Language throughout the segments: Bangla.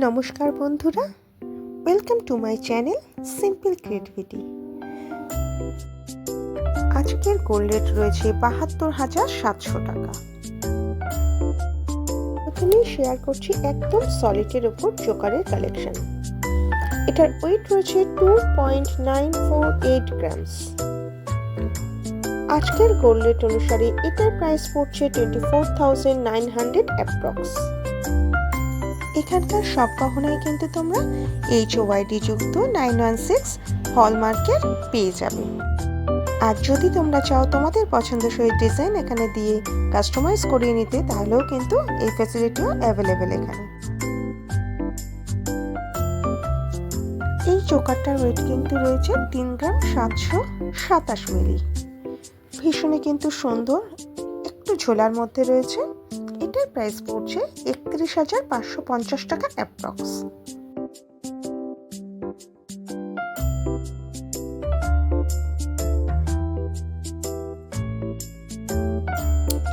নমস্কার বন্ধুরা, welcome to my channel simple creativity. আজকের গোল্ড রেট রয়েছে ৭২,৭০০ টাকা। প্রথমেই শেয়ার করছি একদম সলিডের উপর চোকারের কালেকশন। এটার ওয়েট রয়েছে 2.948 গ্রামস। আজকের গোল্ড রেট অনুসারে এটার প্রাইস পড়ছে 24,900 অ্যাপ্রক্স। এখানকার সব গহনায় কিন্তু তোমরা HOYD যুক্ত 916 হলমার্কের পেয়ে যাবে। আর যদি তোমরা চাও তোমাদের পছন্দসই ডিজাইন এখানে দিয়ে কাস্টমাইজ করিয়ে নিতে, তাহলেও কিন্তু এই ফ্যাসিলিটিও অ্যাভেলেবেল এখানে। এই চোকারটার ওয়েট কিন্তু রয়েছে 3 গ্রাম 727 মিলি। ভীষণই কিন্তু সুন্দর, একটু ঝোলার মধ্যে রয়েছে। এটার প্রাইস পড়ছে 31,550 টাকা অ্যাপ্রক্স।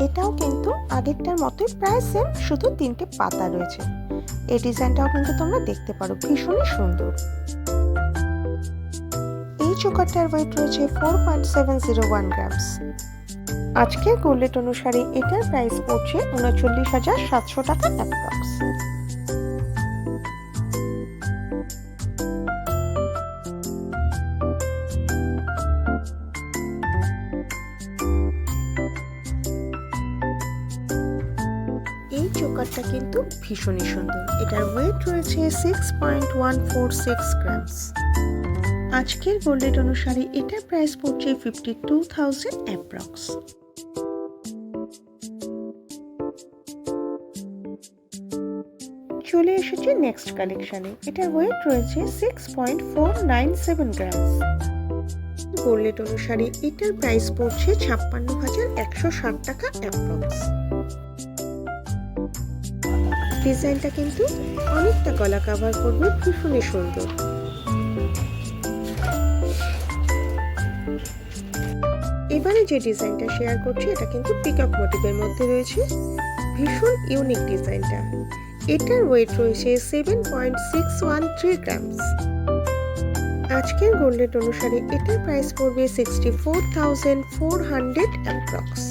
এটাও কিন্তু আগেরটার মতোই প্রায় সেম, শুধু 3টে পাতা রয়েছে। এই ডিজাইনটাও কিন্তু তোমরা দেখতে পারো, ভীষণই সুন্দর। এই চোকারটার ওয়েট রয়েছে 4.701 গ্রামস। আজকের গোল্ড রেট অনুসারে এটার প্রাইস পড়ছে 39,700 টাকা অ্যাপ্রক্স। এই চোকারটা কিন্তু ভীষণই সুন্দর। এটার ওয়েট রয়েছে 6.146 গ্রামস। আজকের গোল্ড রেট অনুসারে এটার প্রাইস পড়ছে 52,000 অ্যাপ্রক্স। চলে এসেছে নেক্সট কালেকশনে। এটার ওয়েট রয়েছে 6.497 গ্রামস। গোল্ড রেট অনুসারে এটার প্রাইস পড়ছে 56,160 টাকা অ্যাপ্রক্স। ডিজাইনটা কিন্তু অনেকটা গলা কভার করবে, ভীষণই সুন্দর। এবারে যে ডিজাইনটা শেয়ার করছি এটা কিন্তু পিকক মোটিভের মধ্যে রয়েছে, ভীষণ ইউনিক ডিজাইনটা। এটার ওয়েট রয়েছে 7.613 গ্রামস। আজকের গোল্ড রেট অনুসারে এটার প্রাইস পড়বে 64,400 অ্যাপ্রক্স।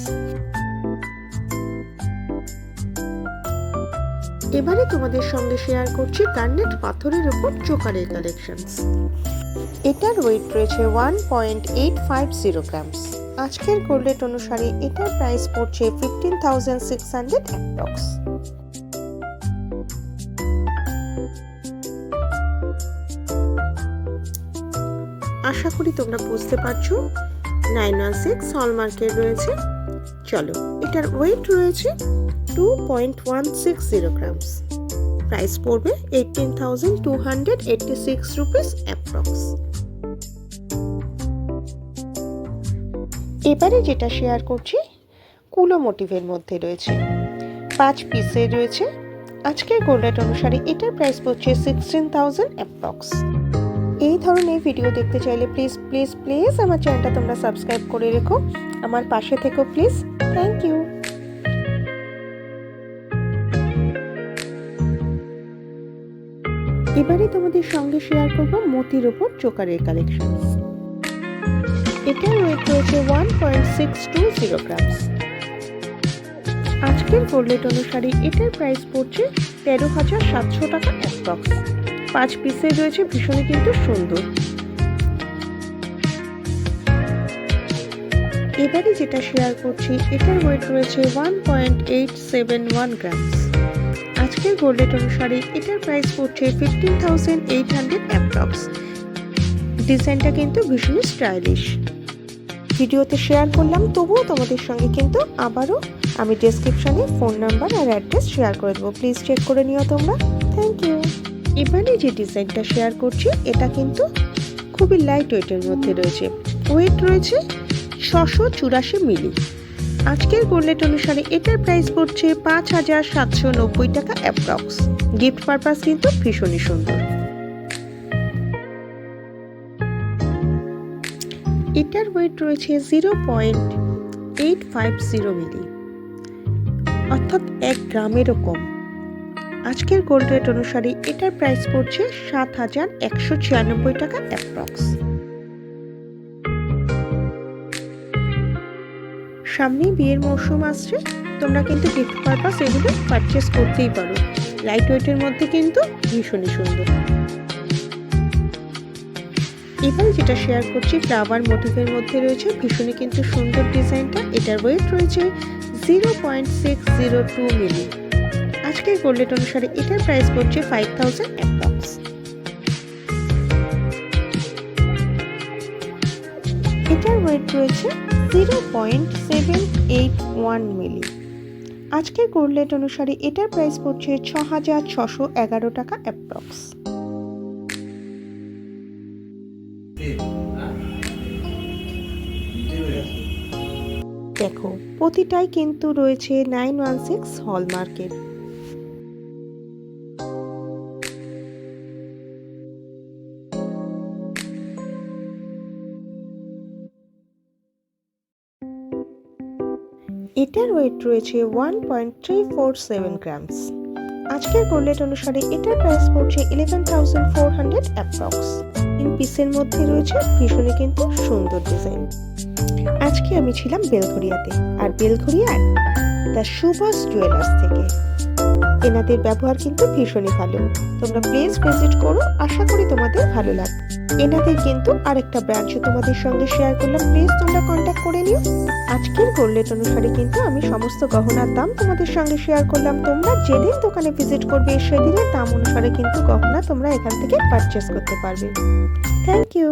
এবারে তোমাদের সঙ্গে শেয়ার করছি গার্নেট পাথরের উপর চোকারের কালেকশনস। এটার ওয়েট রয়েছে 1.850 গ্রামস। আজকের গোল্ড রেট অনুসারে এটার প্রাইস পড়ছে 15,600 অ্যাপ্রক্স। আশা করি তোমরা বুঝতে পারছো 916 হলমার্কের রয়েছে। চলো, এটার ওয়েট রয়েছে 2.160 গ্রামস। প্রাইস পড়বে 18,286 রুপিস অ্যাপ্রক্স। এবারে যেটা শেয়ার করছি কুলো মোটিভের মধ্যে রয়েছে, 5 পিসের রয়েছে। আজকের গোল্ড রেট অনুসারে এটার প্রাইস পড়ছে 16,000 অ্যাপ্রক্স। এই ধরনের ভিডিও দেখতে চাইলে প্লিজ প্লিজ প্লিজ আমার চ্যানেলটা তোমরা সাবস্ক্রাইব করে রেখো, আমার পাশে থেকো প্লিজ। Thank you. এবারে তোমাদের সঙ্গে শেয়ার করব মতির উপর চোকারের কালেকশন। এটার ওয়েট রয়েছে 1.620 গ্রামস। আজকের গোল্ড রেট অনুসারে এটার প্রাইস পড়ছে 13,700 টাকা অ্যাপ্রক্স। 5 পিসের রয়েছে, ভীষণই কিন্তু সুন্দর। এবারে যেটা শেয়ার করছি এটার ওয়েট রয়েছে 1.871 গ্রামস। আজকের গোল্ড রেট অনুসারে এটার প্রাইস পড়ছে 15,800 অ্যাপ্রক্স। ডিজাইনটা কিন্তু ভীষণই স্টাইলিশ। ভিডিওতে শেয়ার করলাম, তবুও তোমাদের সঙ্গে কিন্তু আবারও আমি ডেসক্রিপশনে ফোন নাম্বার আর অ্যাড্রেস শেয়ার করে দেবো, প্লিজ চেক করে নিও তোমরা। Thank you. এবারে যে ডিজাইনটা শেয়ার করছি এটা কিন্তু খুবই লাইট ওয়েটের মধ্যে রয়েছে। ওয়েট রয়েছে 684 মিলি। আজকের গোল্ড রেট অনুসারে এটার প্রাইস পড়ছে 5,790 টাকা অ্যাপ্রক্স। গিফট পারপাস কিন্তু ভীষণই সুন্দর। এটার ওয়েট রয়েছে 0.850 মিলি, অর্থাৎ 1 গ্রামেরও কম। আজকের গোল্ড রেট অনুসারে এটার প্রাইস পড়ছে ৭,১৯৬ টাকা অ্যাপ্রক্স। সামনেই বিয়ের মরশুম আসছে, তোমরা কিন্তু গিফট পারপাস এগুলো পারচেস করতেই পারো। লাইট ওয়েটের মধ্যে কিন্তু ভীষণই সুন্দর। এবার যেটা শেয়ার করছি ফ্লাওয়ার মোটিভের মধ্যে রয়েছে, ভীষণই কিন্তু সুন্দর ডিজাইনটা। এটার ওয়েট রয়েছে 0.602 মিলি। আজকের গোল্ড রেট অনুসারে এটার প্রাইস পড়ছে 5,000 অ্যাপ্রক্স। এটার ওয়েট রয়েছে 0.781 মিলি। আজকের গোল্ড রেট অনুসারে এটার প্রাইস পড়ছে 6,611 টাকা অ্যাপ্রক্স। দেখো প্রতিটাই কিন্তু রয়েছে 916 হলমার্কের। এটার ওয়েট রয়েছে 1.347 গ্রামস। আজকের গোল্ড রেট অনুসারে এটার প্রাইস পড়ছে 11,400 অ্যাপ্রক্স। তিন পিসের মধ্যে রয়েছে ভীষণই কিন্তু সুন্দর ডিজাইন। আজকে আমি ছিলাম বেলঘরিয়াতে, আর বেলঘরিয়ার দ্য সুভাষ জুয়েলার্স থেকে। এনাদের ব্যবহার কিন্তু ভীষণই ভালো, তোমরা প্লিজ ভিজিট করো, আশা করি তোমাদের ভালো লাগবে। এনাদের কিন্তু আরেকটা ব্রাঞ্চও তোমাদের সঙ্গে শেয়ার করলাম, প্লিজ তোমরা কন্ট্যাক্ট করে নিও। আজকের গোল্ড রেট অনুসারে কিন্তু আমি সমস্ত গহনার দাম তোমাদের সঙ্গে শেয়ার করলাম। তোমরা যেদিন দোকানে ভিজিট করবে সেদিনের দাম অনুসারে কিন্তু গহনা তোমরা এখান থেকে পারচেস করতে পারবে। Thank you.